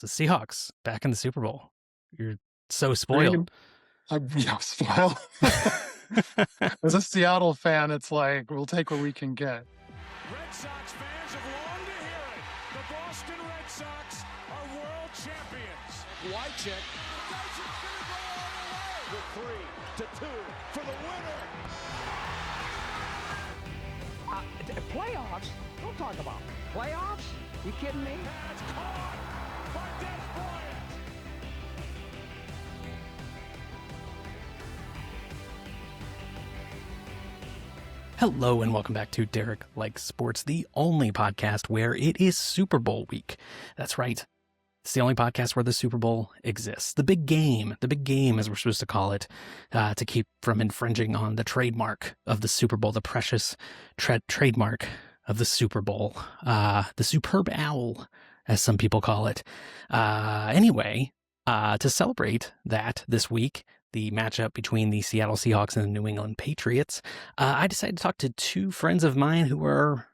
The Seahawks back in the Super Bowl. You're so Really? spoiled. Yeah, spoiled. As a Seattle fan, it's like, we'll take what we can get. Red Sox fans have longed to hear it. The Boston Red Sox are world champions. Wycheck. Dyson's gonna go all the way. The 3-2 for the winner. Playoffs? Don't talk about playoffs. You kidding me? That's caught by Des Bryant. Hello and welcome back to Derek Likes Sports, the only podcast where it is Super Bowl week. That's right. It's the only podcast where the Super Bowl exists. The big game as we're supposed to call it, to keep from infringing on the trademark of the Super Bowl, the precious trademark of the Super Bowl, the superb owl, as some people call it. Anyway, to celebrate that this week, the matchup between the Seattle Seahawks and the New England Patriots, I decided to talk to two friends of mine who are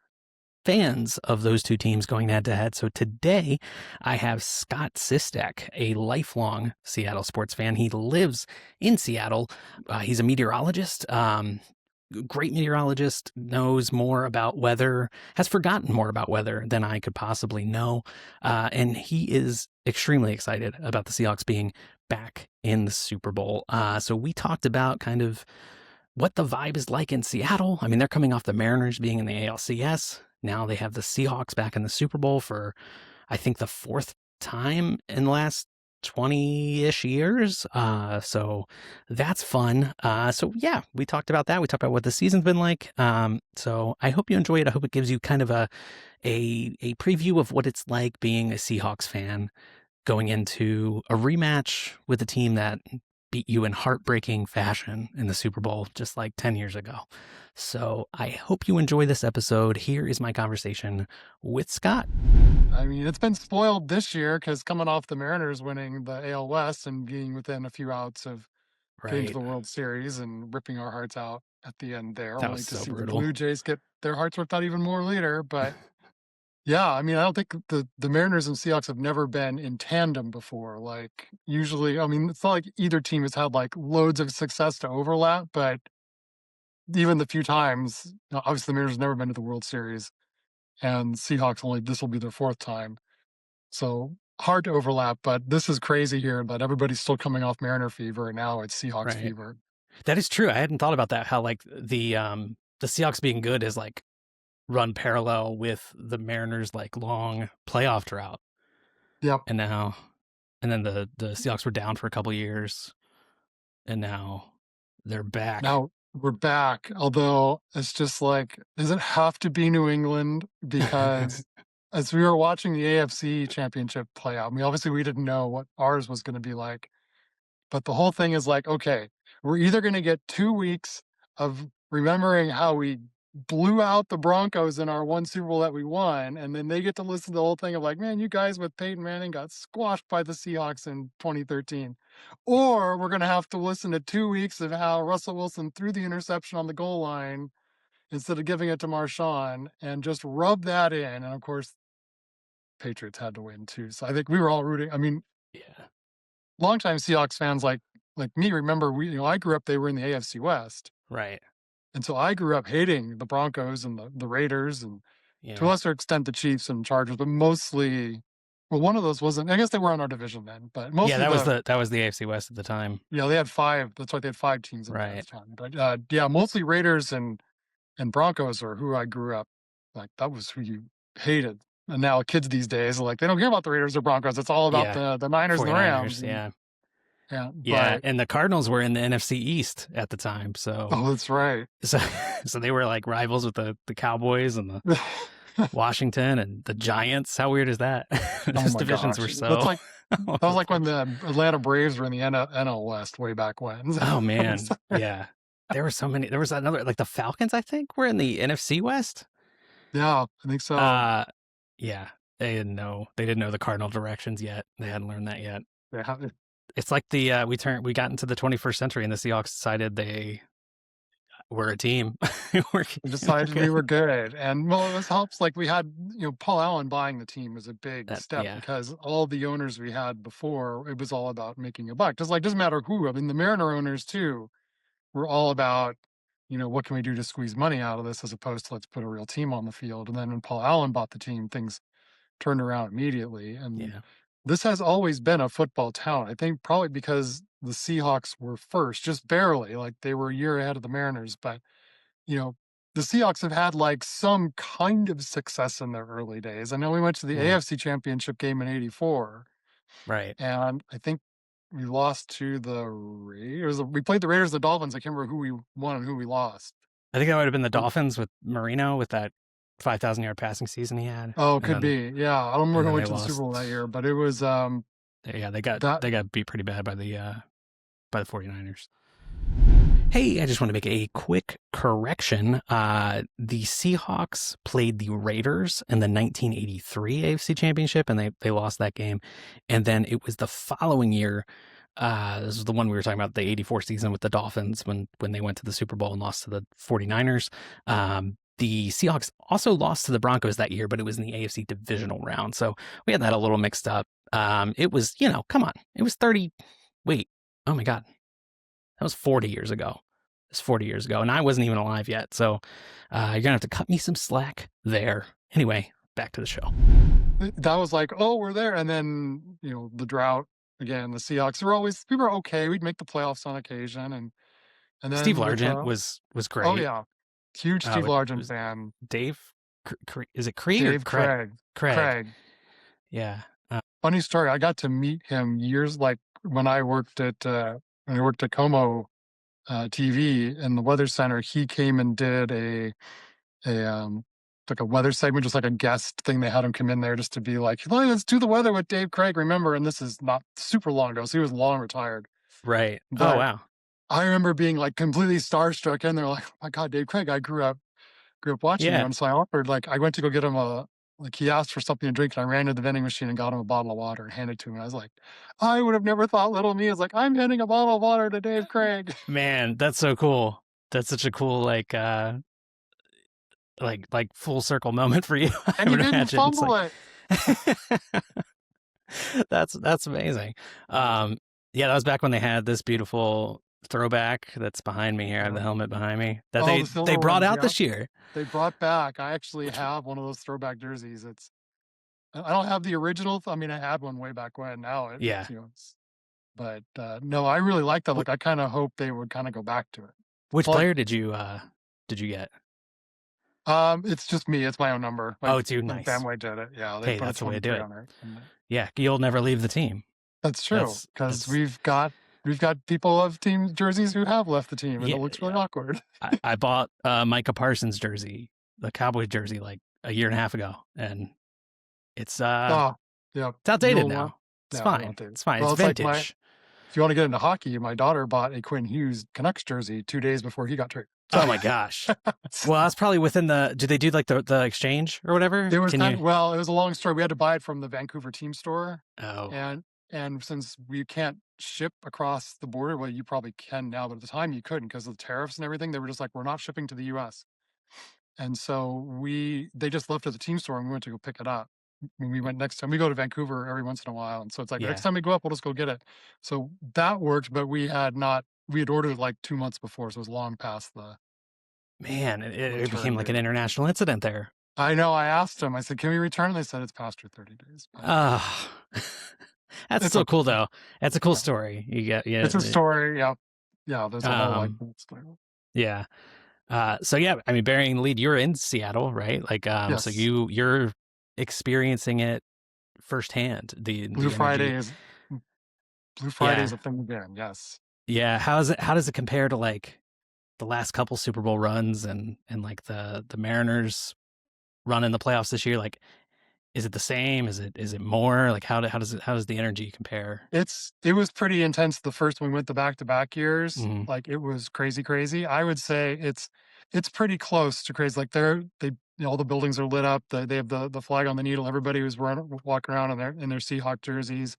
fans of those two teams going head to head. So today I have Scott Sistek, a lifelong Seattle sports fan. He lives in Seattle. He's a meteorologist, great meteorologist, knows more about weather, has forgotten more about weather than I could possibly know. And he is extremely excited about the Seahawks being back in the Super Bowl. So we talked about kind of what the vibe is like in Seattle. I mean, they're coming off the Mariners being in the ALCS. Now they have the Seahawks back in the Super Bowl for, I think, the fourth time in the last 20-ish years. So that's fun. So yeah, we talked about that. We talked about what the season's been like. So I hope you enjoy it. I hope it gives you kind of a preview of what it's like being a Seahawks fan going into a rematch with a team that beat you in heartbreaking fashion in the Super Bowl just like 10 years ago. So I hope you enjoy this episode. Here is my conversation with Scott. I mean, it's been spoiled this year because coming off the Mariners winning the AL West and being within a few outs of getting to the World Series and ripping our hearts out at the end there, That only was to so see brutal. the Blue Jays get their hearts ripped out even more later. But yeah, I mean, I don't think the Mariners and Seahawks have never been in tandem before. Like, usually, I mean, it's not like either team has had like loads of success to overlap, but even the few times, obviously the Mariners have never been to the World Series, and Seahawks this will be their fourth time. So hard to overlap, but this is crazy here that everybody's still coming off Mariner fever, and now it's Seahawks fever. That is true. I hadn't thought about that, how like the Seahawks being good is like run parallel with the Mariners like long playoff drought. Yep. And then the Seahawks were down for a couple years, and now they're back. Now we're back, although it's just like, does it have to be New England? Because as we were watching the AFC Championship play out, I mean, obviously we didn't know what ours was going to be like, but the whole thing is like, okay, we're either going to get 2 weeks of remembering how we blew out the Broncos in our one Super Bowl that we won, and then they get to listen to the whole thing of like, man, you guys with Peyton Manning got squashed by the Seahawks in 2013. Or we're going to have to listen to 2 weeks of how Russell Wilson threw the interception on the goal line instead of giving it to Marshawn and just rub that in. And of course, Patriots had to win too. So I think we were all rooting. I mean, Yeah. longtime Seahawks fans like me remember I grew up, they were in the AFC West. Right. And so I grew up hating the Broncos and the Raiders and to a lesser extent the Chiefs and Chargers, but mostly, well, one of those wasn't, I guess they were in our division then, but mostly that was the AFC West at the time. Yeah, they had 5. That's right, they had 5 teams in Right. that time. But yeah, mostly Raiders and Broncos are who I grew up, like that was who you hated. And now kids these days are like, they don't care about the Raiders or Broncos. It's all about the Niners and the Rams. Yeah, and the Cardinals were in the NFC East at the time, so that's right. So they were like rivals with the Cowboys and the Washington and the Giants. How weird is that? Those divisions were so. That's like, that was like when the Atlanta Braves were in the NL West way back when. Oh man, yeah. There were so many. There was another, like the Falcons, I think, were in the NFC West. Yeah, I think so. Yeah, they didn't know the cardinal directions yet. They hadn't learned that yet. Yeah. It's like we got into the 21st century and the Seahawks decided we're a team. We decided we were good. And well, this helps. Like we had, Paul Allen buying the team was a big step Yeah. because all the owners we had before, it was all about making a buck. Just like, doesn't matter who. I mean, the Mariner owners too were all about, what can we do to squeeze money out of this as opposed to let's put a real team on the field. And then when Paul Allen bought the team, things turned around immediately. And Yeah. this has always been a football town. I think probably because the Seahawks were first, just barely, like they were a year ahead of the Mariners. But, the Seahawks have had like some kind of success in their early days. I know we went to the AFC Championship game in '84, Right. and I think we lost to the Raiders. We played the Raiders, the Dolphins. I can't remember who we won and who we lost. I think that would have been the Dolphins with Marino with that 5,000-yard passing season he had. Oh, could be. Yeah, I don't remember who went to the lost. Super Bowl that year, but it was. They got beat pretty bad by the 49ers. Hey, I just want to make a quick correction. The Seahawks played the Raiders in the 1983 AFC Championship, and they lost that game. And then it was the following year. This is the one we were talking about, the 84 season with the Dolphins when they went to the Super Bowl and lost to the 49ers. The Seahawks also lost to the Broncos that year, but it was in the AFC divisional round. So we had that a little mixed up. It was, come on. It was 30. Wait. Oh, my God. That was 40 years ago. It's 40 years ago, and I wasn't even alive yet. So you're going to have to cut me some slack there. Anyway, back to the show. That was like, oh, we're there. And then, the drought. Again, the Seahawks we were okay. We'd make the playoffs on occasion. And then Steve Largent was great. Oh, yeah. Huge Steve Largent fan. Dave, is it Craig Dave or Craig? Craig. Yeah. Funny story. I got to meet him years like when I worked at Como TV in the Weather Center. He came and did like a weather segment, just like a guest thing. They had him come in there just to be like, hey, let's do the weather with Dave Craig. Remember, and this is not super long ago, so he was long retired. Right. But oh, wow. I remember being like completely starstruck, and they're like, oh my God, Dave Craig, I grew up watching you. And so I offered, like, I went to go get him he asked for something to drink, and I ran to the vending machine and got him a bottle of water and handed it to him. And I was like, I would have never thought little me is like, I'm handing a bottle of water to Dave Craig. Man, that's so cool. That's such a cool, like full circle moment for you. And he didn't fumble it. That's amazing. Yeah, that was back when they had this beautiful throwback that's behind me here. I have the helmet behind me that they brought out this year. They brought back. I actually have one of those throwback jerseys. I don't have the original. I mean, I had one way back when. Now but no, I really like that look. I kind of hope they would kind of go back to it. Which player did you get? It's just me. It's my own number. It's you. Nice. Family did it. Yeah. Hey, that's the way to do it. Yeah, you'll never leave the team. That's true, because we've got people of team jerseys who have left the team, and it looks really awkward. I bought Micah Parsons jersey, the Cowboys jersey, like a year and a half ago, and it's it's outdated now. It's fine. It's fine. Well, it's vintage. Like if you want to get into hockey, my daughter bought a Quinn Hughes Canucks jersey 2 days before he got traded. Oh my gosh! Well, that's probably within the. Did they do like the exchange or whatever? It was it was a long story. We had to buy it from the Vancouver team store. Oh, and since we can't ship across the border, well, you probably can now, but at the time you couldn't because of the tariffs and everything. They were just like, we're not shipping to the U.S. And so they just left at the team store, and we went to go pick it up. When we went next time, we go to Vancouver every once in a while, and so it's like next time we go up, we'll just go get it. So that worked, but we had ordered it like 2 months before, so it was long past the. Man, it became like an international incident there. I know. I asked them. I said, "Can we return?" They said it's past your 30 days. That's so cool, though. That's a cool story. It's a story. Yeah, there's a whole story. Yeah. So yeah, I mean, burying the lead. You're in Seattle, right? Like, yes. So you're experiencing it firsthand. Blue Friday is a thing again. Yes. Yeah. How does it compare to like the last couple Super Bowl runs and like the Mariners run in the playoffs this year? Like, is it the same? Is it more? Like, how does the energy compare? It was pretty intense the first when we went the back-to-back years. Mm-hmm. Like, it was crazy. I would say it's pretty close to crazy. Like, all the buildings are lit up. They have the flag on the needle. Everybody was walking around in their Seahawk jerseys.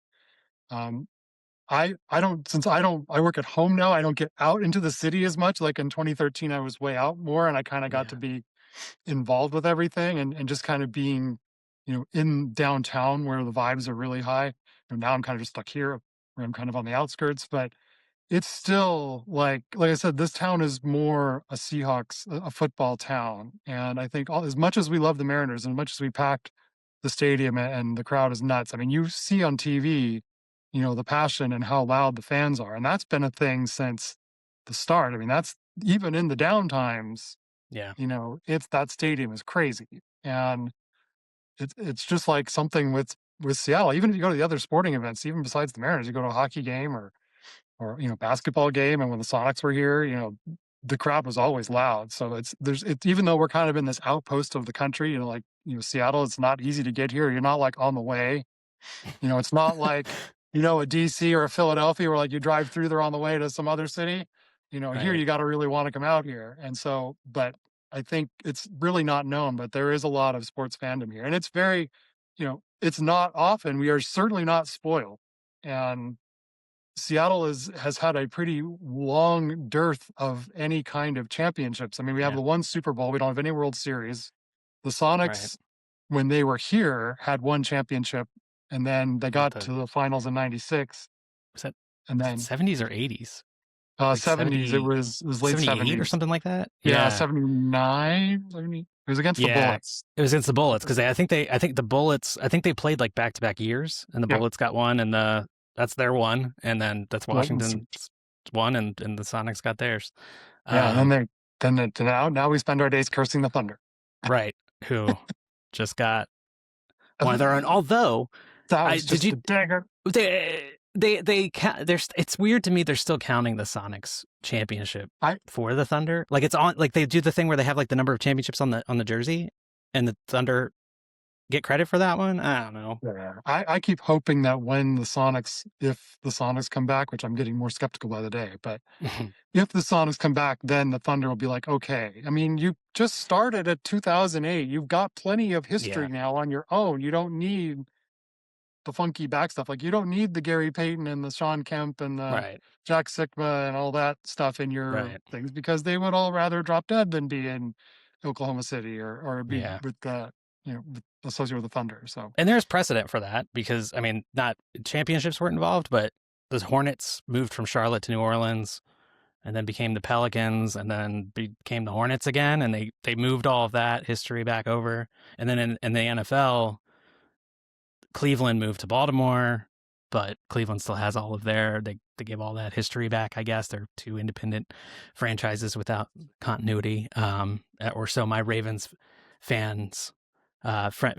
I don't, since I work at home now, I don't get out into the city as much. Like in 2013, I was way out more and I kind of got to Yeah. be involved with everything and just kind of being, in downtown where the vibes are really high. And now I'm kind of just stuck here where I'm kind of on the outskirts, but it's still like I said, this town is more a Seahawks, a football town. And I think as much as we love the Mariners and as much as we packed the stadium and the crowd is nuts. I mean, you see on TV, the passion and how loud the fans are. And that's been a thing since the start. I mean, that's even in the down times, Yeah. it's that stadium is crazy. And it's just like something with Seattle. Even if you go to the other sporting events, even besides the Mariners, you go to a hockey game or basketball game, and when the Sonics were here, the crowd was always loud. So it's even though we're kind of in this outpost of the country, Seattle, it's not easy to get here. You're not like on the way. It's not like a DC or a Philadelphia where like you drive through there on the way to some other city. Here Right. you got to really want to come out here. And so, but I think it's really not known, but there is a lot of sports fandom here, and it's very, it's not often. We are certainly not spoiled, and Seattle has had a pretty long dearth of any kind of championships. I mean, we have Yeah. the one Super Bowl. We don't have any World Series. The Right. Sonics, when they were here, had one championship, and then they got to the finals in '96, Was that and then 70s or 80s? Like 70s. It was late 78 or '70s. something like that? Yeah, 79. 70. It was against the Yeah. Bullets. It was against the Bullets because I think the Bullets, I think they played like back-to-back years, and the Yeah. Bullets got one, and that's their one, and then that's Well, Washington's one, and the Sonics got theirs. Yeah, and then now we spend our days cursing the Thunder. Right, who just got one of their own. Although That was just did you a dagger. it's weird to me they're still counting the Sonics championship I- for the Thunder. Like it's on, like they do the thing where they have like the number of championships on the jersey, and the Thunder get credit for that one. I don't know. Yeah. I keep hoping that when if the Sonics come back, which I'm getting more skeptical by the day, but if the Sonics come back, then the Thunder will be like, okay. I mean, you just started at 2008. You've got plenty of history now on your own. You don't need the funky back stuff. Like you don't need the Gary Payton and the Sean Kemp and the Right. Jack Sikma and all that stuff in your things, because they would all rather drop dead than be in Oklahoma City or be with the associated with the Thunder. So, and there's precedent for that because I mean, not championships weren't involved, but the Hornets moved from Charlotte to New Orleans, and then became the Pelicans, and then became the Hornets again, and they moved all of that history back over. And then in the NFL, Cleveland moved to Baltimore, but Cleveland still has all of they gave all that history back, I guess. They're two independent franchises without continuity, or so my Ravens fans,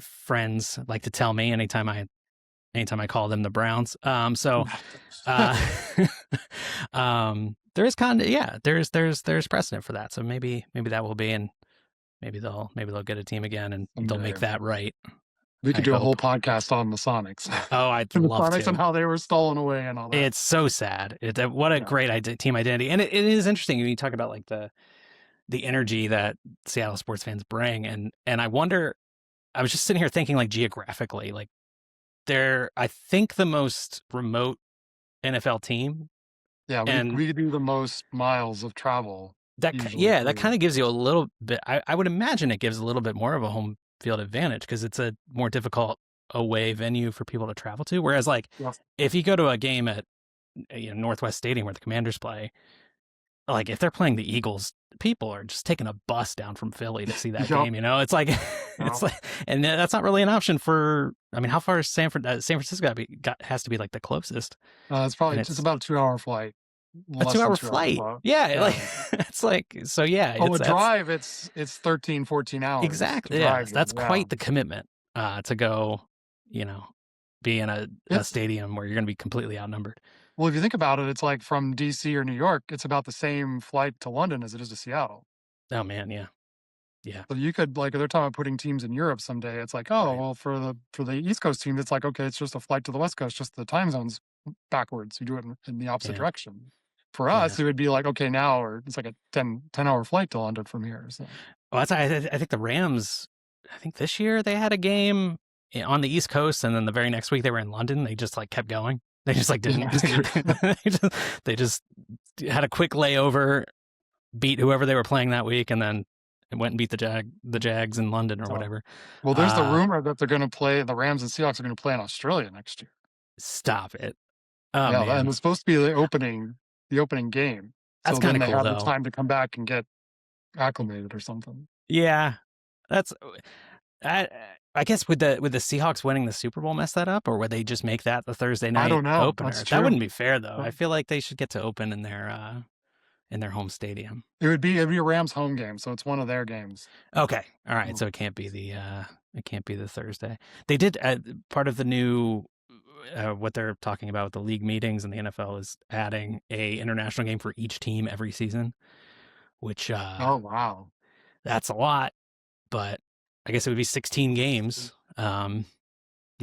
friends like to tell me anytime I call them the Browns. There's there's precedent for that. So maybe that will be, and maybe they'll get a team again, and they'll make that right. We could do a whole podcast on the Sonics. Oh, I'd the love Sonics to. and how they were stolen away and all that. It's so sad. What a great team identity. And it is interesting when you talk about like the energy that Seattle sports fans bring. And I wonder, I was just sitting here thinking like geographically, like they're, I think, the most remote NFL team. Yeah, we do the most miles of travel. That kind of gives you a little bit, I would imagine it gives a little bit more of a home field advantage because it's a more difficult away venue for people to travel to. Whereas like if you go to a game at Northwest Stadium where the Commanders play, like if they're playing the Eagles, people are just taking a bus down from Philly to see that game. It's like it's like, and that's not really an option for. I mean, how far is San Francisco has to be like the closest? It's probably just about a 2-hour flight. A 2-hour flight. Yeah, like it's like so. Yeah. A drive. It's 13, 14 hours. Exactly. Yeah, that's quite the commitment to go. Be in a stadium where you're going to be completely outnumbered. Well, if you think about it, it's like from DC or New York, it's about the same flight to London as it is to Seattle. Oh man, yeah. Yeah. So you could, like, they're talking about putting teams in Europe someday. It's like, well, for the East Coast team, it's like, okay, it's just a flight to the West Coast, just the time zones backwards. You do it in the opposite direction. For us, it would be like, okay, now, or it's like a 10-hour flight to London from here. So. Well, I think the Rams, I think this year they had a game on the East Coast, and then the very next week they were in London. They just like kept going. They just like didn't. They just had a quick layover, beat whoever they were playing that week, and then went and beat the Jags in London or whatever. Well, there's the rumor that they're going to play, the Rams and Seahawks are going to play in Australia next year. Stop it. Oh, yeah, man. and it's supposed to be the opening game. That's so kind then of they cool, have though. the time to come back and get acclimated or something. Yeah, that's. I guess would the Seahawks winning the Super Bowl mess that up, or would they just make that the Thursday night I don't know. opener? That's That true. wouldn't be fair, though. I feel like they should get to open in their home stadium. It'd be a Rams home game, so it's one of their games. Okay, all right. So it can't be the Thursday. They did part of the new what they're talking about with the league meetings and the NFL is adding a international game for each team every season, which oh wow, that's a lot, but I guess it would be 16 games. You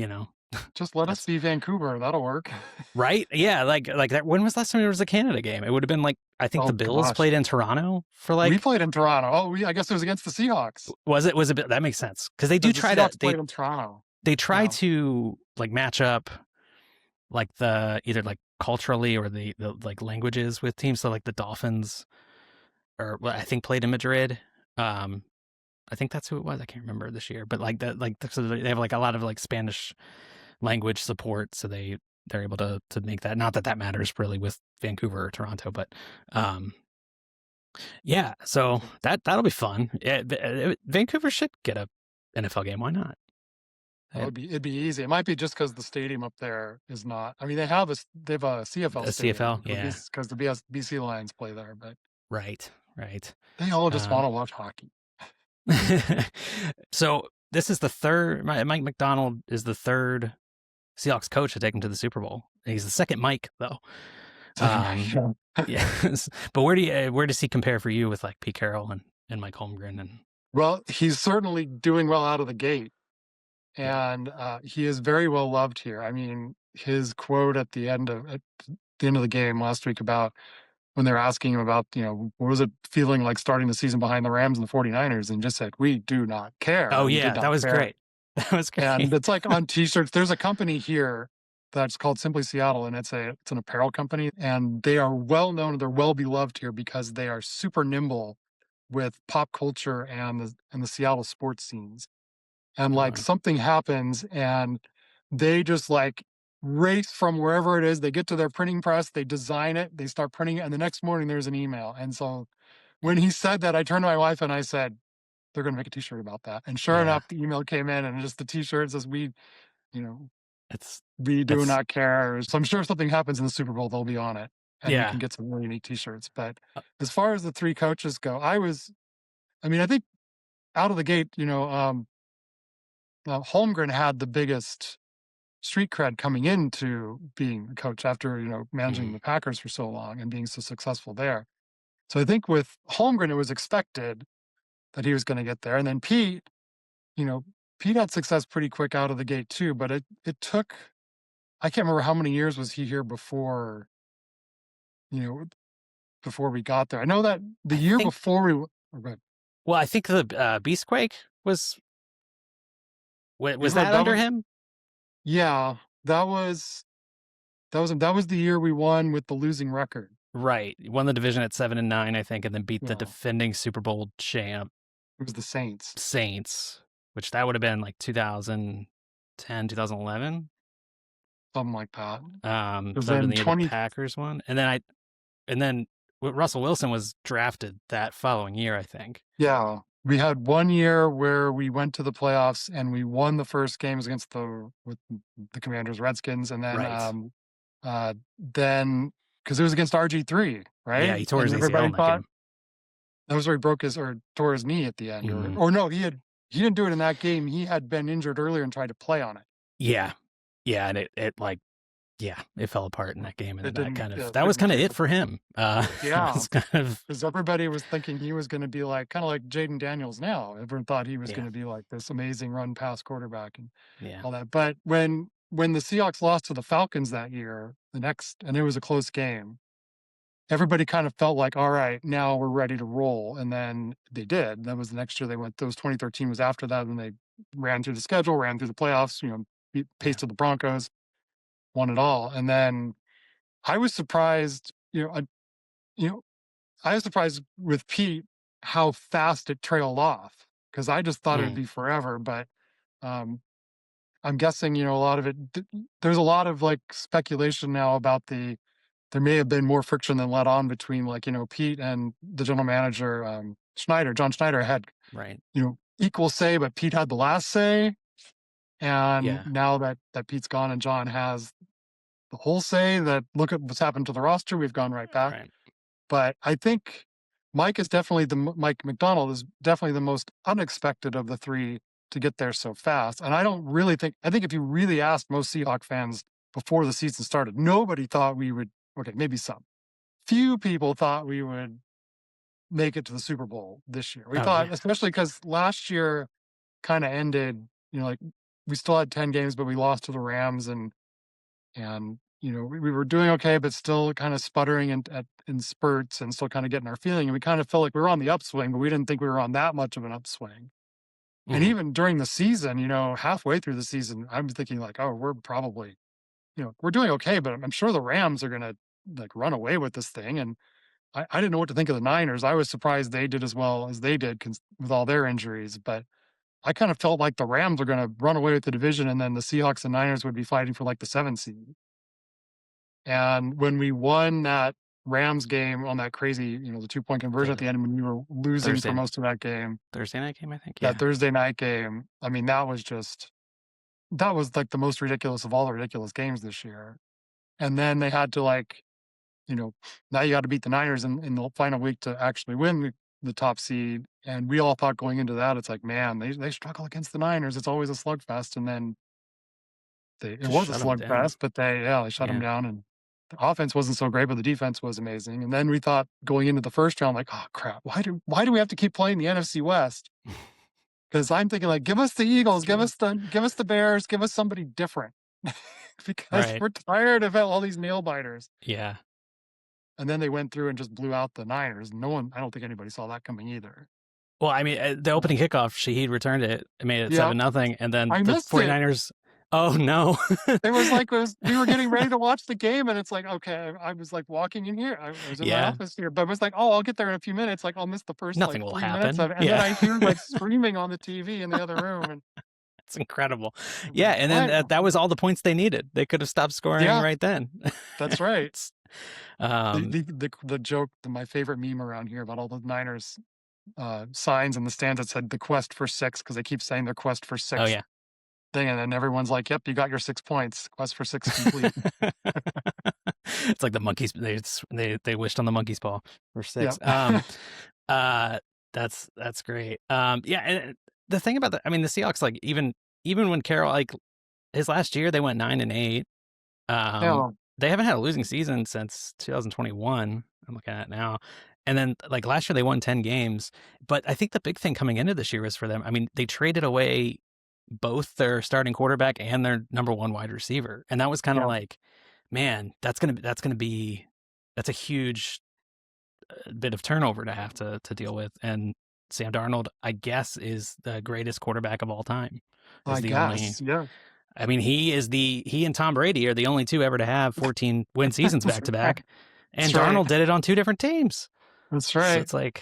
know, just let us be Vancouver. That'll work. Right? Yeah, like that. When was the last time there was a Canada game? It would have been like I think the Bills played in Toronto for like. We played in Toronto. Oh, I guess it was against the Seahawks. Was it? That makes sense because they do try to. They played in Toronto. They try to like match up, like the either like culturally or the like languages with teams. So like the Dolphins, or I think played in Madrid. I think that's who it was. I can't remember this year, but like that, like so they have like a lot of like Spanish language support, so they're able to make that. Not that matters really with Vancouver or Toronto, but yeah. So that'll be fun. Vancouver should get a NFL game. Why not? It'd be easy. It might be just because the stadium up there is not. I mean, they have a CFL. CFL, yeah, because the BC Lions play there, but right. They all just want to watch hockey. So this is the third. Mike McDonald is the third Seahawks coach to take him to the Super Bowl. He's the second Mike, though. Yes, but where does he compare for you with like Pete Carroll and Mike Holmgren? And well, he's certainly doing well out of the gate, and he is very well loved here. I mean, his quote at the end of the game last week about when they're asking him about, what was it feeling like starting the season behind the Rams and the 49ers, and just said, "We do not care." Oh yeah, that was great. That was great. And it's like on t-shirts. There's a company here that's called Simply Seattle, and it's an apparel company, and they are well known. They're well beloved here because they are super nimble with pop culture and the Seattle sports scenes. And like something happens, and they just like race from wherever it is. They get to their printing press, they design it, they start printing it, and the next morning there's an email. And so when he said that, I turned to my wife and I said, "They're going to make a t-shirt about that." And sure enough, the email came in, and just the t-shirt says, "We do not care." So I'm sure if something happens in the Super Bowl, they'll be on it, and you can get some really neat t-shirts. But as far as the three coaches go, I think out of the gate, Holmgren had the biggest street cred coming into being a coach after, managing the Packers for so long and being so successful there. So I think with Holmgren, it was expected that he was going to get there. And then Pete had success pretty quick out of the gate too, but it took, I can't remember how many years was he here before we got there. I know that the year before we were. Well, I think the Beastquake was that under him? Yeah, that was the year we won with the losing record. Right, won the division at 7-9, I think, and then beat the defending Super Bowl champ. It was the Saints, which that would have been like 2010, 2011, something like that. Then the Packers won, and then Russell Wilson was drafted that following year, I think. Yeah. We had 1 year where we went to the playoffs and we won the first games against the Commanders, Redskins, and then then because it was against RG3, right? Yeah, he tore his ACL in that game. That was where he tore his knee at the end, or no, he didn't do it in that game. He had been injured earlier and tried to play on it. Yeah, and it fell apart in that game, and that was kind of it for him. Because everybody was thinking he was going to be kind of like Jaden Daniels now. Everyone thought he was going to be like this amazing run pass quarterback and all that. But when the Seahawks lost to the Falcons that year, and it was a close game, everybody kind of felt like, all right, now we're ready to roll. And then they did. That was the next year they went. Those 2013 was after that, and they ran through the schedule, ran through the playoffs. Pasted the Broncos. won it all. And then I was surprised, I was surprised with Pete how fast it trailed off, because I just thought it would be forever. But um, I'm guessing, a lot of it, there's a lot of like speculation now about there may have been more friction than let on between Pete and the general manager, John Schneider had, Right. equal say, but Pete had the last say. And Yeah. now that Pete's gone and John has the whole say, that look at what's happened to the roster, we've gone right back. Right. But I think Mike McDonald is definitely the most unexpected of the three to get there so fast. And I think if you really asked most Seahawk fans before the season started, nobody thought we would, okay, maybe some. Few people thought we would make it to the Super Bowl this year. We thought, especially because last year kind of ended, we still had 10 games, but we lost to the Rams, and we were doing okay, but still kind of sputtering in spurts and still kind of getting our feeling. And we kind of felt like we were on the upswing, but we didn't think we were on that much of an upswing. And even during the season, halfway through the season, I'm thinking like, oh, we're probably, we're doing okay, but I'm sure the Rams are going to like run away with this thing. And I didn't know what to think of the Niners. I was surprised they did as well as they did with all their injuries, but I kind of felt like the Rams were going to run away with the division, and then the Seahawks and Niners would be fighting for like the 7th seed. And when we won that Rams game on that crazy, the 2-point conversion at the end, when we were losing for most of that game. Thursday night game, I think. Yeah. That Thursday night game. I mean, that was like the most ridiculous of all the ridiculous games this year. And then they had to now you got to beat the Niners in the final week to actually win the top seed. And we all thought going into that, it's like, man, they struggle against the Niners. It's always a slugfest. And then it was a slugfest, but they shut them down. And the offense wasn't so great, but the defense was amazing. And then we thought going into the first round, like, oh crap, why do we have to keep playing the NFC West? Because I'm thinking like, give us the Eagles, give us the Bears, give us somebody different, because we're tired of all these nail biters. Yeah. And then they went through and just blew out the Niners. I don't think anybody saw that coming either. Well, I mean, the opening kickoff, Shaheed returned it. It made it 7-0, and then the 49ers. Oh no! It was like we were getting ready to watch the game, and it's like, okay, I was like walking in here. I was in my office here, but it was like, oh, I'll get there in a few minutes. Like I'll miss the first nothing like, will 3 happen. minutes of it, and then I hear like screaming on the TV in the other room, and it's incredible. Yeah, and then that was all the points they needed. They could have stopped scoring right then. That's right. The joke, my favorite meme around here about all the Niners signs in the stands that said the quest for 6, because they keep saying their quest for 6 thing, and then everyone's like, yep, you got your 6 points, quest for 6 complete. It's like the monkeys, they wished on the monkey's paw for 6. Yep. That's great. And the thing about the Seahawks, like even when Carroll, like his last year they went 9-8. They haven't had a losing season since 2021. I'm looking at it now. And then like last year they won 10 games. But I think the big thing coming into this year was for them, I mean, they traded away both their starting quarterback and their number 1 wide receiver. And that was kind of like, man, that's a huge bit of turnover to have to deal with. And Sam Darnold, I guess, is the greatest quarterback of all time. I mean, he and Tom Brady are the only two ever to have 14 win seasons back to back. And Darnold did it on 2 different teams. That's right. So it's like,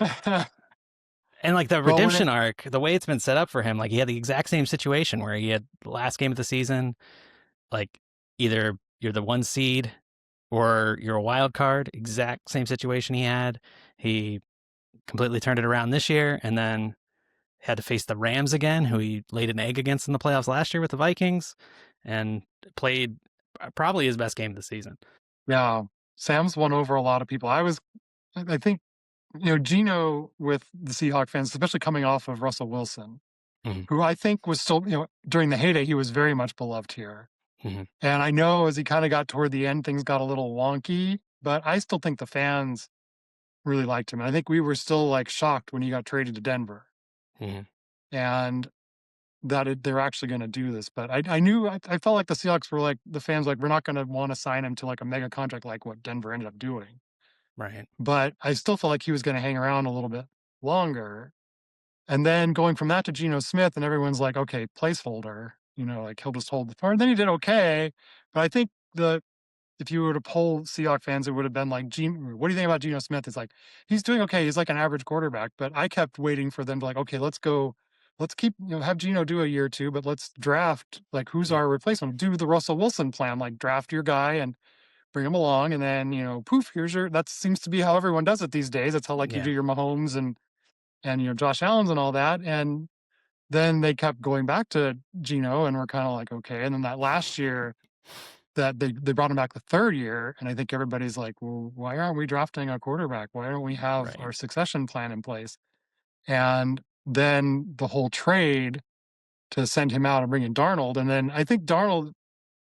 and like the redemption arc, the way it's been set up for him, like he had the exact same situation where he had the last game of the season, like either you're the 1 seed or you're a wild card, exact same situation he had. He completely turned it around this year, and then had to face the Rams again, who he laid an egg against in the playoffs last year with the Vikings, and played probably his best game of the season. Yeah, Sam's won over a lot of people. I think, Geno with the Seahawk fans, especially coming off of Russell Wilson, who I think was still, during the heyday, he was very much beloved here. And I know as he kind of got toward the end, things got a little wonky, but I still think the fans really liked him. And I think we were still like shocked when he got traded to Denver. And that they're actually going to do this. But I felt like the Seahawks were like, the fans like, we're not going to want to sign him to like a mega contract like what Denver ended up doing. Right. But I still felt like he was going to hang around a little bit longer. And then going from that to Geno Smith, and everyone's like, okay, placeholder, like he'll just hold the far. And then he did okay. But I think if you were to poll Seahawks fans, it would have been like, what do you think about Geno Smith? It's like, he's doing okay. He's like an average quarterback, but I kept waiting for them to like, okay, let's keep, have Geno do a year or two, but let's draft, like, who's our replacement? Do the Russell Wilson plan, like draft your guy and bring him along. And then, poof, that seems to be how everyone does it these days. It's how like you do your Mahomes and Josh Allen's and all that. And then they kept going back to Geno and we're kind of like, okay. And then that last year, that they brought him back the third year, and I think everybody's like, well, why aren't we drafting a quarterback? Why don't we have our succession plan in place? And then the whole trade to send him out and bring in Darnold, and then I think Darnold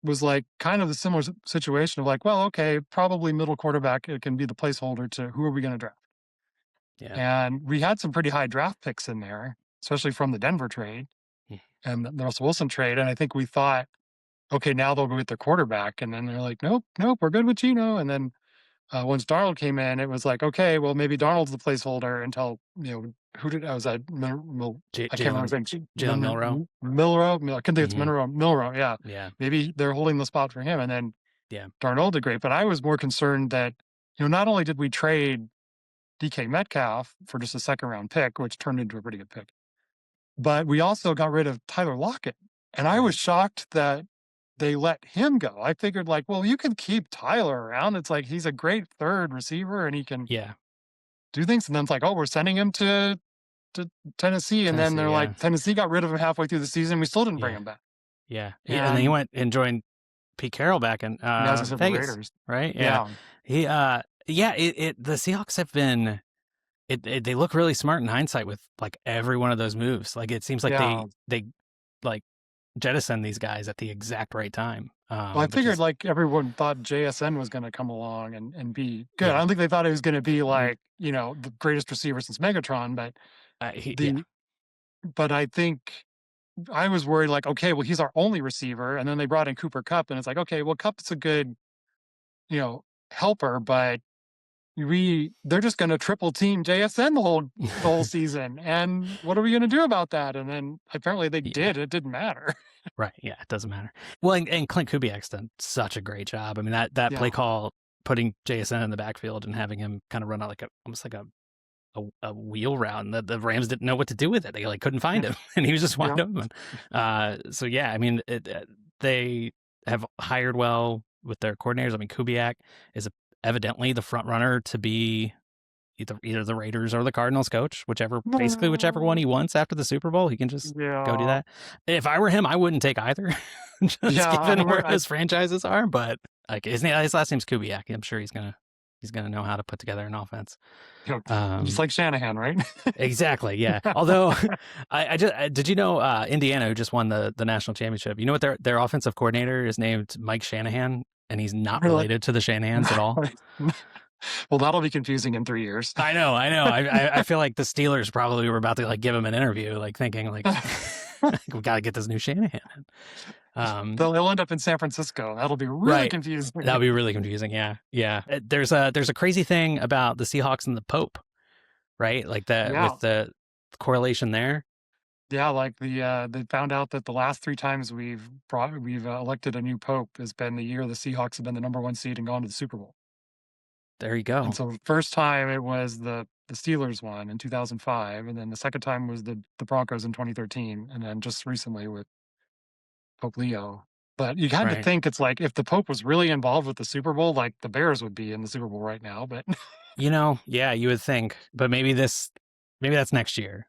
was like kind of the similar situation of like, well, okay, probably middle quarterback, it can be the placeholder to who are we going to draft? Yeah. And we had some pretty high draft picks in there, especially from the Denver trade and the Russell Wilson trade, and I think we thought, okay, now they'll go get their quarterback. And then they're like, nope, we're good with Geno. And then once Darnold came in, it was like, okay, well, maybe Darnold's the placeholder until, I was at, I can't remember his name. Jalen Milroe. I couldn't think it's Milroe. Yeah. Yeah. Maybe they're holding the spot for him. And then Darnold did great. But I was more concerned that, not only did we trade DK Metcalf for just a second round pick, which turned into a pretty good pick, but we also got rid of Tyler Lockett. And I was shocked that they let him go. I figured like, well, you can keep Tyler around. It's like, he's a great third receiver and he can do things. And then it's like, oh, we're sending him to Tennessee. And then they're like, Tennessee got rid of him halfway through the season. We still didn't bring him back. Yeah. And then he went and joined Pete Carroll back in Vegas, Raiders. Right? Yeah. The Seahawks have been, they look really smart in hindsight with like every one of those moves. Like it seems like they like jettison these guys at the exact right time. Well, I figured like everyone thought JSN was going to come along and be good. I don't think they thought he was going to be like, the greatest receiver since Megatron, but but I think I was worried like, okay, well, he's our only receiver. And then they brought in Cooper Kupp and it's like, okay, well, Kupp's a good, helper, but they're just going to triple team JSN the whole season. And what are we going to do about that? And then apparently they did. It didn't matter. Right. Yeah, it doesn't matter. Well, and Clint Kubiak's done such a great job. I mean, that play call, putting JSN in the backfield and having him kind of run out like almost like a wheel route, and the Rams didn't know what to do with it. They like couldn't find him, and he was just wide open. So yeah, I mean, they have hired well with their coordinators. I mean, Kubiak is evidently the front runner to be either the Raiders or the Cardinals coach, whichever one he wants after the Super Bowl. He can just go do that. If I were him, I wouldn't take either, just given where his franchises are. But like his last name's Kubiak. I'm sure he's gonna know how to put together an offense. Just like Shanahan, right? Exactly. Yeah. Although did you know Indiana, who just won the national championship? You know what their offensive coordinator is named Mike Shanahan, and he's not related to the Shanahans at all. Well, that'll be confusing in 3 years. I know. I feel like the Steelers probably were about to like give him an interview, like thinking like we got to get this new Shanahan. They'll end up in San Francisco. That'll be really confusing. That'll be really confusing. Yeah. There's a crazy thing about the Seahawks and the Pope, right? Like with the correlation there. Yeah, like they found out that the last 3 times we've elected a new Pope has been the year the Seahawks have been the number 1 seed and gone to the Super Bowl. There you go. And so the first time it was the Steelers won in 2005, and then the second time was the Broncos in 2013, and then just recently with Pope Leo. But you had to think it's like if the Pope was really involved with the Super Bowl, like the Bears would be in the Super Bowl right now. But yeah, you would think. But maybe that's next year.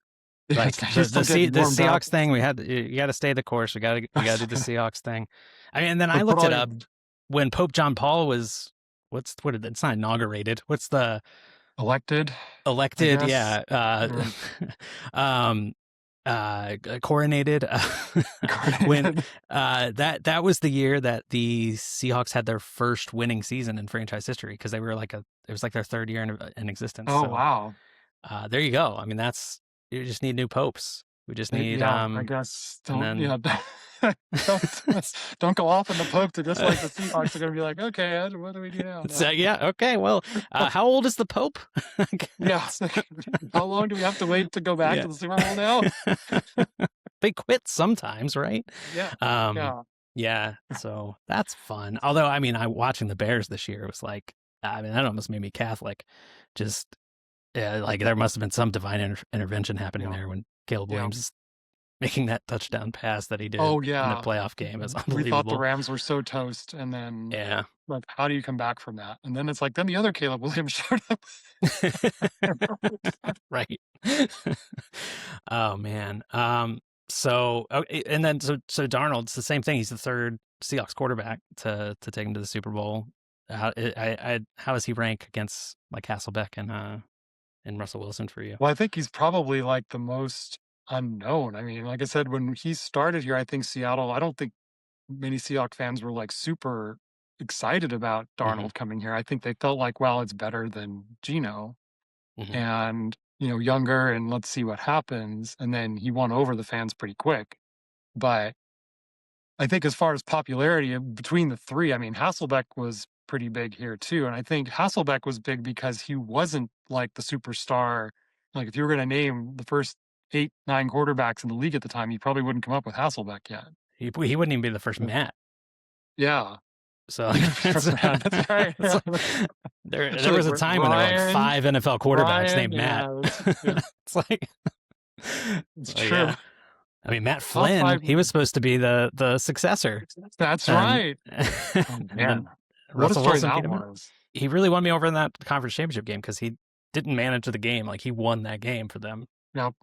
Like the Seahawks thing, you got to stay the course. We got to do the Seahawks thing. I mean, and then I looked it up when Pope John Paul was. It's not inaugurated. What's the elected? Yeah. Coronated. When that was the year that the Seahawks had their first winning season in franchise history, because they were it was like their 3rd year in existence. Oh, so, wow. There you go. I mean, you just need new popes. We just need I guess don't go off on the Pope to just like the Seahawks are going to be like, okay, what do we do now? Okay, well, how old is the Pope? How long do we have to wait to go back to the Super Bowl now? They quit sometimes, right? Yeah. Yeah, so that's fun. Although, I mean, watching the Bears this year was like, I mean, that almost made me Catholic. Just like there must have been some divine intervention happening Yeah. there when Caleb Yeah. Williams is making that touchdown pass that he did Oh in the yeah. playoff game is We thought the unbelievable. Rams were so toast, and then Yeah. like, how do you come back from that? And then it's like, then the other Caleb Williams showed up. Right. Oh man. So and then so Darnold's the same thing. He's the third Seahawks quarterback to take him to the Super Bowl. How does he rank against like Hasselbeck and Russell Wilson for you? Well, I think he's probably like the most unknown. I mean, like I said, when he started here, I think Seattle, I don't think many Seahawks fans were like super excited about Darnold coming here. I think they felt like, well, it's better than Geno and, younger, and let's see what happens. And then he won over the fans pretty quick. But I think as far as popularity between the three, I mean, Hasselbeck was pretty big here too. And I think Hasselbeck was big because he wasn't like the superstar. Like if you were going to name the first 8, 9 quarterbacks in the league at the time, you probably wouldn't come up with Hasselbeck yet. He wouldn't even be the first Matt. Yeah. So that's right. Yeah. There was a time when there were like 5 NFL quarterbacks named Matt. It's like it's true. Yeah. I mean, Matt Flynn, he was supposed to be the successor. That's right. Oh, man. What a story that was. He really won me over in that conference championship game because he didn't manage the game. Like, he won that game for them. Yep.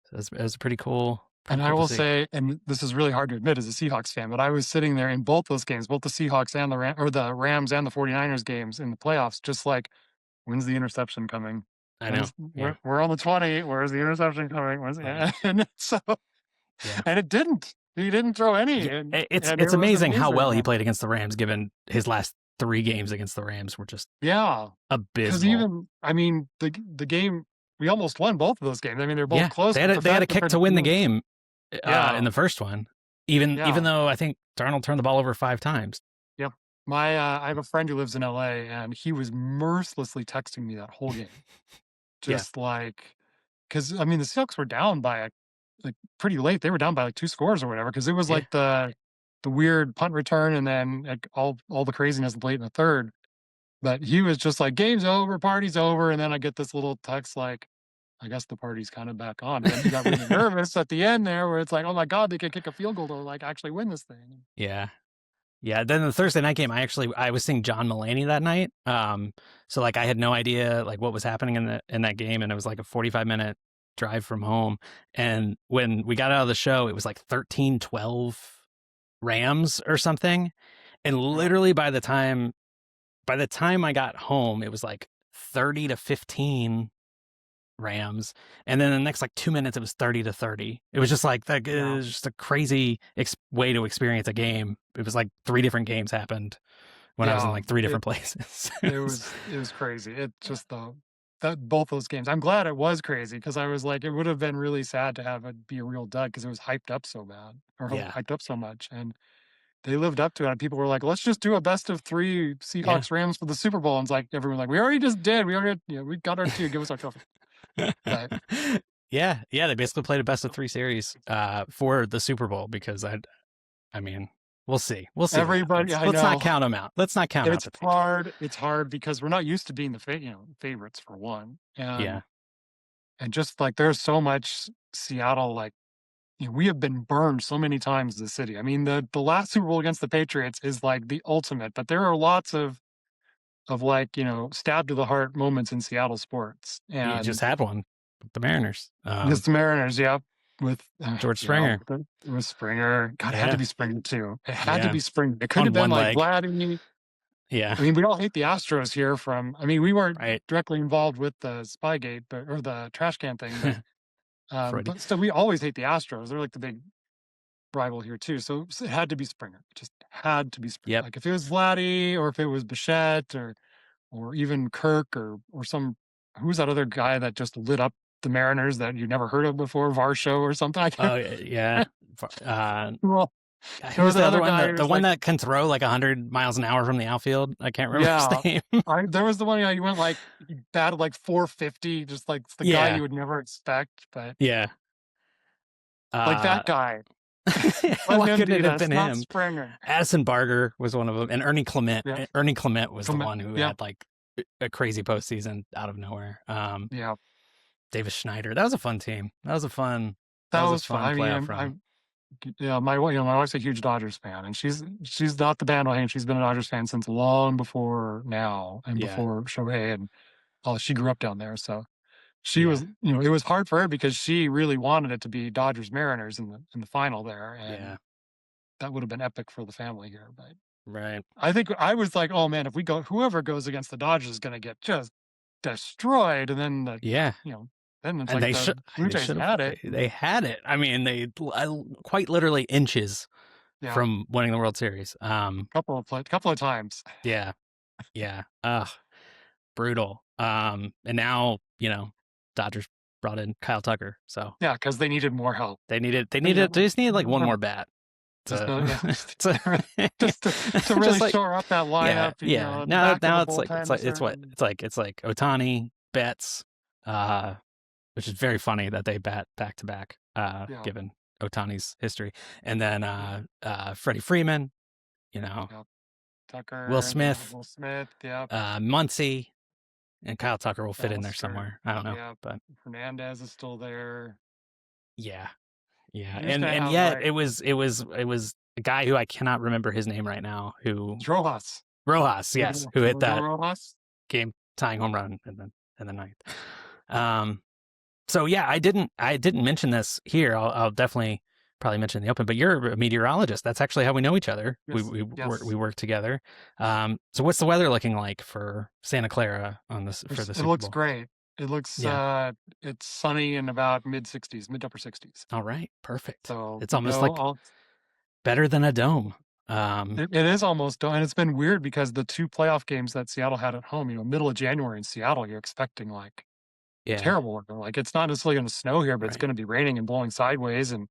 So it was pretty cool. And I will say, and this is really hard to admit as a Seahawks fan, but I was sitting there in both those games, both the Seahawks and the Rams and the 49ers games in the playoffs, just like, when's the interception coming? I know. We're on the 20. Where's the interception coming? And so, and it didn't. He didn't throw any. It's amazing how well he played against the Rams, given his last 3 games against the Rams were just abysmal. Because even, I mean, the game, we almost won both of those games. I mean, they're both close. They had a kick to win the game in the first one, even though I think Darnold turned the ball over 5 times. Yep. I have a friend who lives in LA, and he was mercilessly texting me that whole game. Just like, because I mean, the Seahawks were down by like pretty late. They were down by like 2 scores or whatever, because it was like the weird punt return and then like all the craziness late in the third. But he was just like, game's over, party's over. And then I get this little text like, I guess the party's kind of back on. And then he got really nervous at the end there, where it's like, oh my God, they could kick a field goal to like actually win this thing. Yeah. Yeah. Then the Thursday night game, I was seeing John Mulaney that night. So like I had no idea like what was happening in that game, and it was like a 45-minute drive from home. And when we got out of the show, it was like 13-12 Rams or something. And literally by the time I got home, it was like 30-15 Rams, and then the next like 2 minutes it was 30-30. It was just like that. It was just a crazy way to experience a game. It was like 3 different games happened when I was in like 3 different places. It was crazy. It just both those games. I'm glad it was crazy, because I was like, it would have been really sad to have it be a real dud, because it was hyped up so bad, or hyped up so much, and they lived up to it. And people were like, let's just do a best of 3 Seahawks Rams for the Super Bowl. And it's like, everyone's like, we already just did. We already, we got our 2. Give us our trophy. But, yeah, they basically played a best of 3 series for the Super Bowl, because I mean, we'll see. Everybody, let's not count them out. Let's not count it's out. Hard. It's hard because we're not used to being the favorites for one. And, and just like there's so much Seattle, like, we have been burned so many times as a city. I mean, the last Super Bowl against the Patriots is like the ultimate, but there are lots of like, stab to the heart moments in Seattle sports. And you just had one with the Mariners. Just the Mariners, with George Springer. With Springer. God, it had to be Springer too. It had to be Springer. It could have been like Vladimir. Yeah. I mean, we all hate the Astros here we weren't directly involved with the Spygate, or the trash can thing, but still, we always hate the Astros. They're like the big rival here too. So it had to be Springer. It just had to be Springer. Yep. Like if it was Vladdy, or if it was Bichette, or even Kirk, or some, who's that other guy that just lit up the Mariners that you never heard of before, Varsho or something. Oh yeah. Well, there was the other one, the one that can throw like 100 miles an hour from the outfield. I can't remember his name. There was the one, he went like, he batted like 450, just like the guy you would never expect. But like that guy. Why him couldn't do it have this, been not him? Springer. Addison Barger was one of them, and Ernie Clement. Yeah. Ernie Clement was the Clement, one who yeah. had like a crazy postseason out of nowhere. Yeah, Davis Schneider. That was a fun team. That was a fun fun. I playoff mean, run. yeah, my wife's a huge Dodgers fan, and she's not the bandwagon. She's been a Dodgers fan since long before now, and Yeah. before Shohei, and she grew up down there, so she Yeah. was, it was hard for her because she really wanted it to be Dodgers Mariners in the final there, and Yeah. that would have been epic for the family here. But Right. I think I was like, oh man, if whoever goes against the Dodgers is going to get just destroyed, and then Yeah. then it's And like the Blue Jays had it. They had it. I mean, they quite literally inches Yeah, from winning the World Series. couple of times. Yeah. Yeah. Brutal. And now, Dodgers brought in Kyle Tucker. So Yeah, because they needed more help. they just needed like one more bat. Just to to really just like, shore up that lineup. Yeah. Now it's like Ohtani, Betts, which is very funny that they bat back to back, given Ohtani's history, and then Freddie Freeman, Tucker, Will Smith, yeah, Muncy, and Kyle Tucker will fit in there Sure. somewhere. I don't know, Yeah. but Hernandez is still there. yeah, Used and to have, yet like- it was a guy who I cannot remember his name right now. Who Rojas, yes, who hit that Rojas? game tying home run in the ninth. So yeah, I didn't mention this here. I'll definitely probably mention in the open, but you're a meteorologist. That's actually how we know each other. Yes, We work together. So what's the weather looking like for Santa Clara for the Super It looks Bowl? great. It looks it's sunny in about mid to upper 60s. All right, perfect. So It's almost like better than a dome. it is almost done, and it's been weird because the two playoff games that Seattle had at home, middle of January in Seattle, you're expecting like terrible weather. Like it's not necessarily going to snow here, but it's Right. going to be raining and blowing sideways and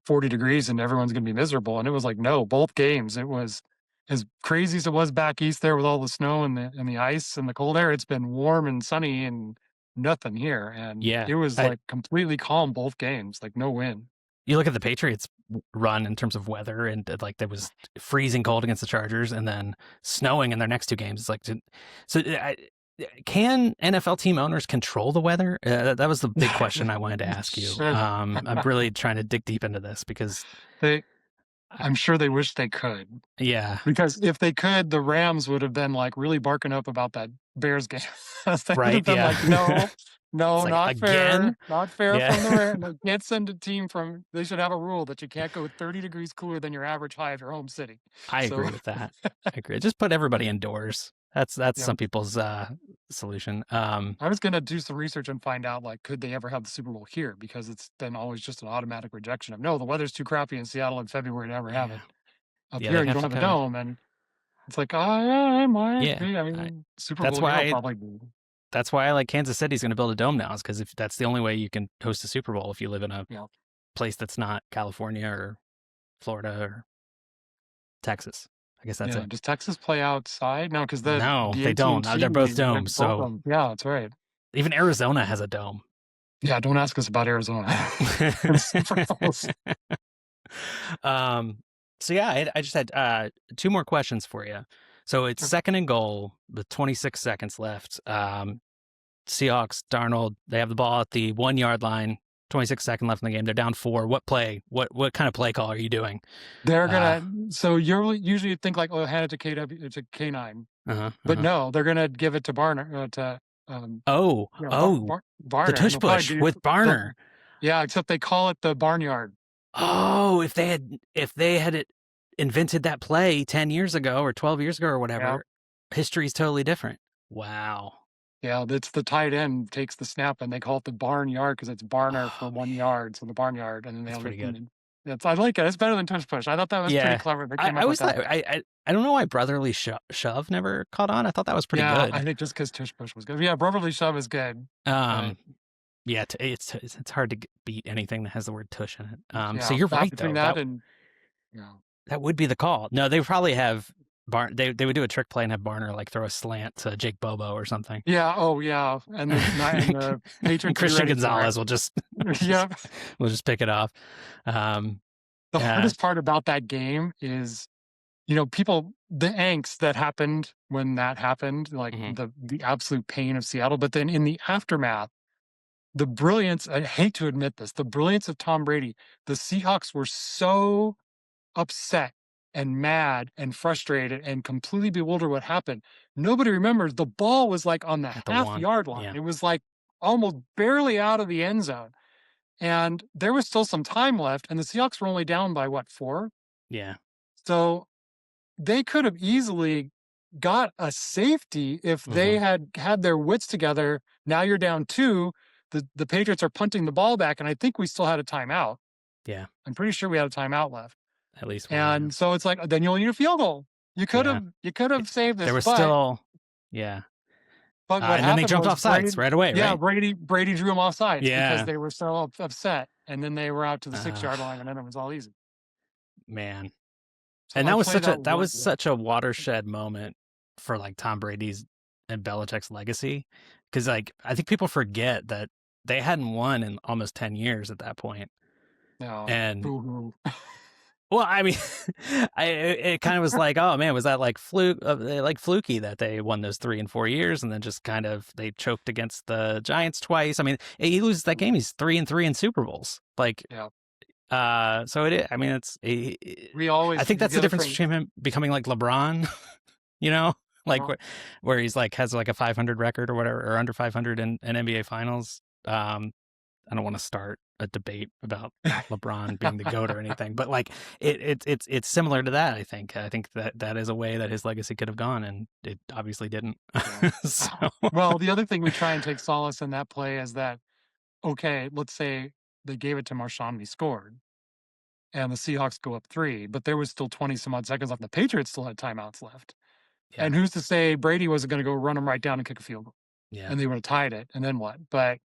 40 degrees, and everyone's going to be miserable. And it was like, no, both games, it was as crazy as it was back east there with all the snow and the ice and the cold air. It's been warm and sunny and nothing here, and it was like completely calm both games, like no wind. You look at the Patriots run in terms of weather, and like there was freezing cold against the Chargers, and then snowing in their next two games. It's like, can NFL team owners control the weather? That was the big question I wanted to ask you. I'm really trying to dig deep into this because I'm sure they wish they could. Yeah. Because if they could, the Rams would have been like really barking up about that Bears game. They would have been like, no, like, not again? fair. Not fair from the Rams. They can't send a team they should have a rule that you can't go 30 degrees cooler than your average high of your home city. I agree with that. I agree. Just put everybody indoors. That's some people's solution. I was going to do some research and find out, like, could they ever have the Super Bowl here? Because it's been always just an automatic rejection of, no, the weather's too crappy in Seattle in February to ever have it. Up here, you don't have a dome. And it's like, I might be. I mean, Super Bowl will probably be. That's why I like Kansas City's going to build a dome now, is because if that's the only way you can host a Super Bowl if you live in a place that's not California or Florida or Texas. I guess that's it. Does Texas play outside? No, because they don't. They're both domes. So that's right. Even Arizona has a dome. Yeah, don't ask us about Arizona. So yeah, I just had two more questions for you. So it's second and goal with 26 seconds left. Seahawks, Darnold, they have the ball at the 1 yard line. 26 seconds left in the game. They're down 4. What play? What kind of play call are you doing? They're gonna. So you're usually think like, oh, hand it to KW, it's a K9. But no, they're gonna give it to Barner. Barner. The tush push with Barner. Yeah, except they call it the barnyard. Oh, if they had invented that play 10 years ago or 12 years ago or whatever, history's totally different. Wow. Yeah, that's the tight end takes the snap and they call it the barnyard because it's Barner for 1 yard, so the barnyard, and then that's pretty good. I like it. It's better than tush push. I thought that was pretty clever. I always thought I don't know why brotherly shove never caught on. I thought that was pretty good. I think just because tush push was good. Yeah, brotherly shove is good. Yeah, it's hard to beat anything that has the word tush in it. So you're right though. That would be the call. No, they probably have. They would do a trick play and have Barner like throw a slant to Jake Bobo or something. Yeah. Oh yeah. And the Patriots Christian Gonzalez will just we'll just pick it off. The hardest part about that game is, the angst that happened when that happened, like the absolute pain of Seattle. But then in the aftermath, the brilliance, I hate to admit this, the brilliance of Tom Brady, the Seahawks were so upset and mad and frustrated and completely bewildered what happened. Nobody remembers the ball was like on the At the half-yard line. yeah. It was like almost barely out of the end zone. And there was still some time left, and the Seahawks were only down by, 4? Yeah. So they could have easily got a safety if they had their wits together. Now you're down 2. The Patriots are punting the ball back, and I think we still had a timeout. Yeah. I'm pretty sure we had a timeout left. At least one. And so it's like, then you'll need a field goal. You could have saved this. There was still, yeah. But what and then they jumped off sides right away, yeah, right? Brady drew them off sides because Yeah. they were so upset. And then they were out to the 6-yard line, and then it was all easy. Man. So And I that was played such a watershed moment for like Tom Brady's and Belichick's legacy. Because like I think people forget that they hadn't won in almost 10 years at that point. No. And Boo-hoo. well, I mean, it kind of was like, oh man, was that like fluky that they won those 3 and 4 years, and then just kind of they choked against the Giants twice. I mean, he loses that game, he's 3-3 in Super Bowls. Like, so it. I mean, I think that's the difference between him becoming like LeBron, like where he's like has like a 500 record or whatever, or under 500 in NBA Finals. I don't want to start a debate about LeBron being the GOAT or anything, but like it's similar to that. I think that is a way that his legacy could have gone, and it obviously didn't. So. Well, the other thing we try and take solace in that play is that, okay, let's say they gave it to Marshawn and he scored, and the Seahawks go up 3, but there was still 20 some odd seconds left. The Patriots still had timeouts left. Yeah. And who's to say Brady wasn't going to go run them right down and kick a field goal? Yeah. And they would have tied it, and then what? But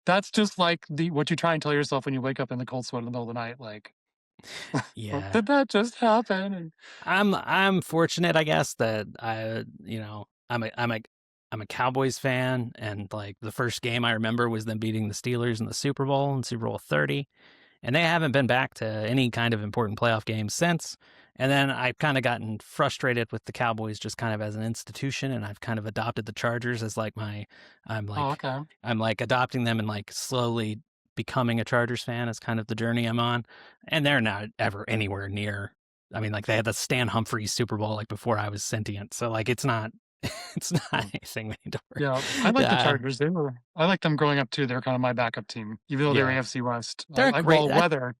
that's just like what you try and tell yourself when you wake up in the cold sweat in the middle of the night. Like, yeah, did that just happen? And I'm fortunate, I guess, that I'm a Cowboys fan, and like the first game I remember was them beating the Steelers in the Super Bowl in Super Bowl 30, and they haven't been back to any kind of important playoff games since. And then I've kind of gotten frustrated with the Cowboys just kind of as an institution, and I've kind of adopted the Chargers as like I'm like adopting them and like slowly becoming a Chargers fan is kind of the journey I'm on. And they're not ever anywhere near. I mean, like they had the Stan Humphries Super Bowl like before I was sentient, so like it's not anything we need to worry. Yeah, I like the Chargers. I liked them growing up too. They're kind of my backup team, even though they're AFC West. They're great. Weather.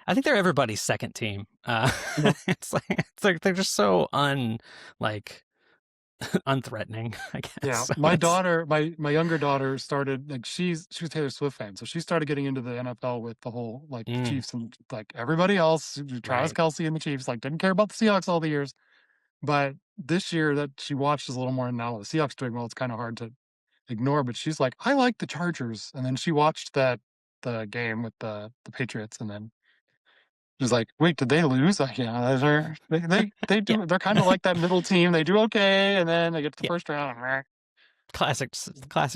I think they're everybody's second team. It's like they're just so unthreatening, I guess. Yeah, So my daughter, my younger daughter started like she was a Taylor Swift fan, so she started getting into the NFL with the whole like the Chiefs and like everybody else. Travis Kelce and the Chiefs like didn't care about the Seahawks all the years, but this year that she watched is a little more. And now the Seahawks doing well, it's kind of hard to ignore. But she's like, I like the Chargers, and then she watched the game with the Patriots, and then. She's like, wait, did they lose? Like, yeah, they do. They're kind of like that middle team. They do okay, and then they get to the first round. Classic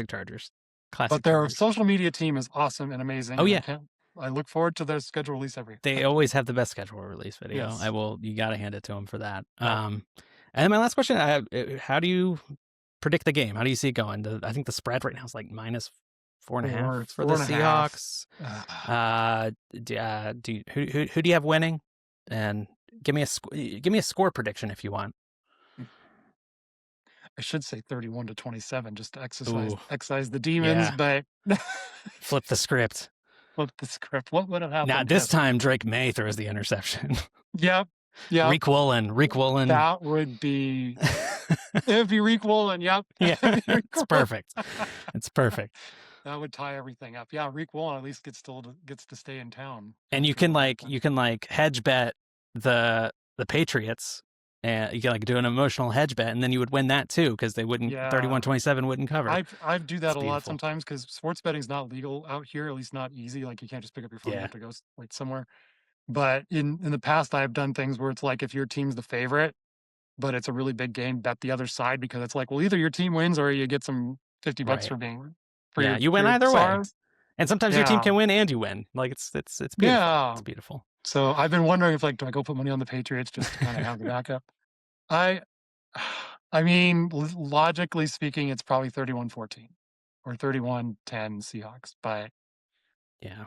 Chargers. But their social media team is awesome and amazing. Oh yeah, I look forward to their schedule release every. They always have the best schedule release video. Yes. You got to hand it to them for that. And then my last question: how do you predict the game? How do you see it going? I think the spread right now is like -4.5 for the Seahawks. Who do you have winning? And give me a score prediction if you want. I should say 31-27 just to exercise the demons, but flip the script. Flip the script. What would have happened? Now this time Drake May throws the interception. Yep. Yeah. Rick Woolen. That would be. It'd be Rick Woolen. Yep. Yeah. It's perfect. It's perfect. That would tie everything up. Yeah, Rick Woolen at least gets to stay in town. And you can hedge bet the Patriots, and you can like do an emotional hedge bet, and then you would win that too because they wouldn't 31-27 wouldn't cover. I do that a lot sometimes because sports betting's not legal out here, at least not easy. Like you can't just pick up your phone and have to go like somewhere. But in the past, I've done things where it's like if your team's the favorite, but it's a really big game, bet the other side because it's like, well, either your team wins or you get some $50 for being. You win either way, and sometimes your team can win and you win. Like it's beautiful. Yeah, it's beautiful. So I've been wondering if, like, do I go put money on the Patriots just to kind of have the backup? I I mean, logically speaking, it's probably 31-14 or 31-10 Seahawks. But Yeah.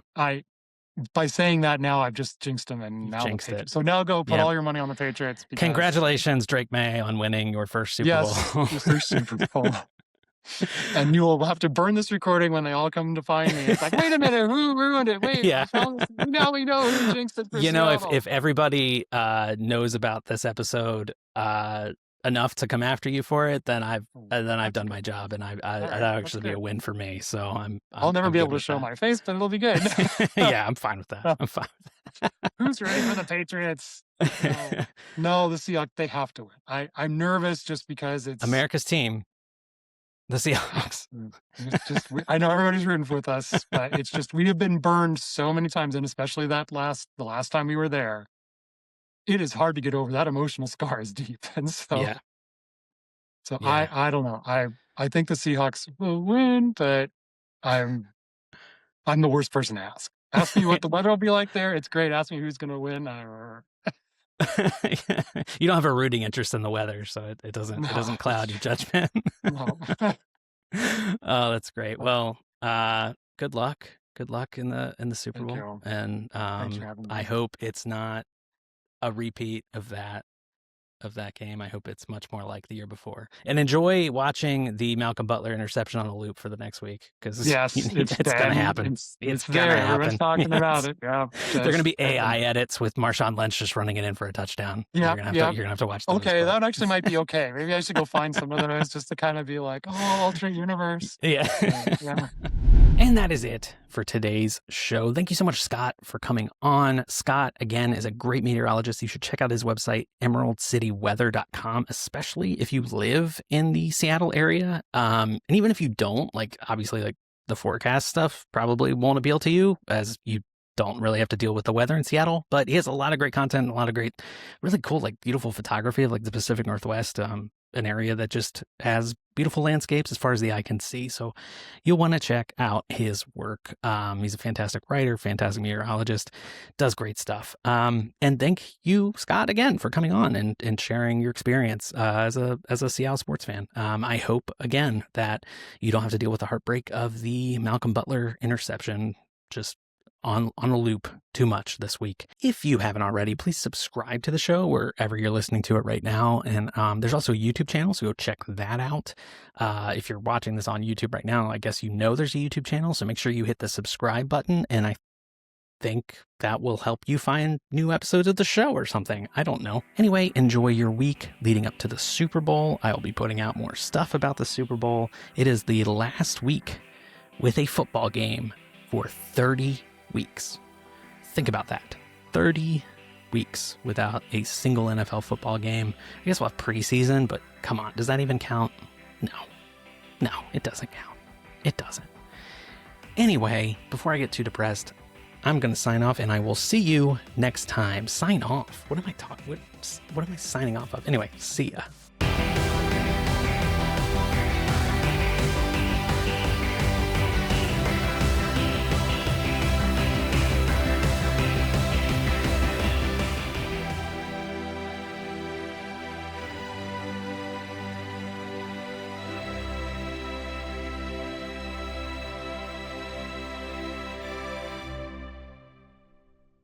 by saying that now, I've just jinxed them, and You've now the jinxed it. Patriots. So now go put Yep. all your money on the Patriots. Because, Congratulations, Drake May, on winning your first Super yes, Bowl. your first Super Bowl. And you will have to burn this recording when they all come to find me. It's like, wait a minute, who ruined it? Wait, Yeah. now we know who jinxed it for You know, Seattle. if everybody knows about this episode enough to come after you for it, then I've done my job, and right, that'll that's actually be a good. win for me. So I'll never I'm be good able to with show that. my face, but it'll be good. Yeah, I'm fine with that. I'm fine with Who's ready for the Patriots? No, the Seahawks, they have to win. I'm nervous just because it's America's team, the Seahawks. It's just I know everybody's rooting with us, but it's just we have been burned so many times, and especially the last time we were there. It is hard to get over. That emotional scar is deep, and so Yeah. I don't know. I think the Seahawks will win, but I'm the worst person to ask. Ask me what the weather will be like there. It's great. Ask me who's going to win. You don't have a rooting interest in the weather, so it doesn't cloud your judgment. No. Oh, that's great. Well, good luck in the Super Thank Bowl, you. and Thanks for having me. I hope it's not a repeat of that game. I hope it's much more like the year before. And enjoy watching the Malcolm Butler interception on a loop for the next week, because Yes, it's gonna happen. It's gonna there. happen. Everyone's talking about it. Yeah, They're going to be AI edits with Marshawn Lynch just running it in for a touchdown. Yeah, you're gonna have to watch those. Okay, but- that actually might be okay. Maybe I should go find some of those just to kind of be like, oh, alternate universe. Yeah. Yeah. And that is it for today's show. Thank you so much, Scott, for coming on. Scott, again, is a great meteorologist. You should check out his website, emeraldcityweather.com, especially if you live in the Seattle area. And even if you don't, like, obviously, like, the forecast stuff probably won't appeal to you, as you don't really have to deal with the weather in Seattle. But he has a lot of great content, a lot of great, really cool, like, beautiful photography of, like, the Pacific Northwest, an area that just has beautiful landscapes as far as the eye can see. So you'll want to check out his work. He's a fantastic writer, fantastic meteorologist, does great stuff. And thank you, Scott, again, for coming on and sharing your experience as a Seattle sports fan. I hope, again, that you don't have to deal with the heartbreak of the Malcolm Butler interception just on a loop too much this week. If you haven't already, please subscribe to the show wherever you're listening to it right now. And there's also a YouTube channel, so go check that out. If you're watching this on YouTube right now, I guess you know there's a YouTube channel, so make sure you hit the subscribe button, and I think that will help you find new episodes of the show or something. I don't know. Anyway, enjoy your week leading up to the Super Bowl. I'll be putting out more stuff about the Super Bowl. It is the last week with a football game for 30 weeks. Think about that. 30 weeks without a single NFL football game. I guess we'll have preseason, but come on, does that even count? No, it doesn't count. It doesn't. Anyway, before I get too depressed, I'm going to sign off, and I will see you next time. Sign off. What am I talking? What am I signing off of? Anyway, see ya.